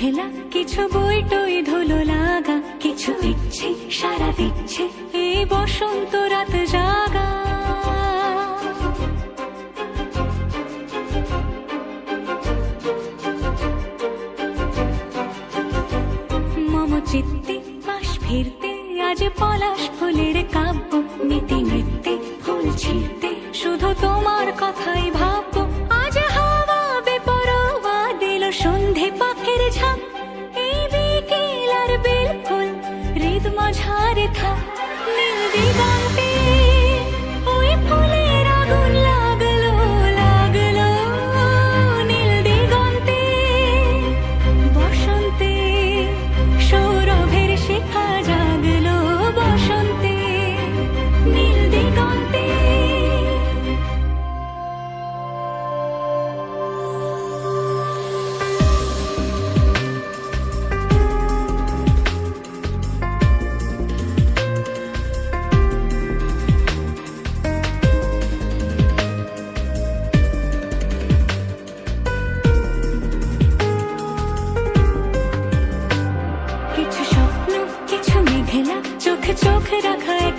মেঘলা, কিছু বই টই ধুলো লাগা, কিছু ইচ্ছে সারা দিচ্ছে এই বসন্ত রাত জাগা। মম চিত্তে মাস ফিরতে আজ পলাশ ফুলের কাব্য, নীতি নৃত্যে ফুল ছিঁড়তে শুধু তোমার কথাই ভাববো। আজ হাওয়া বেপরোয়া দিল সন্ধে পাখির ঝাঁক, এই বিকেল আর বেল ফুল হৃদ মাঝারে থাক। নীল দিগন্তে ওই ফুলের আগুন লাগলো লাগলো, নীল দিগন্তে বসন্তে সৌরভের শিখা জাগলো, বসন্তে নীল দিগন্তে। কিছু স্বপ্ন, কিছু মেঘলা, চোখে চোখ রাখা এক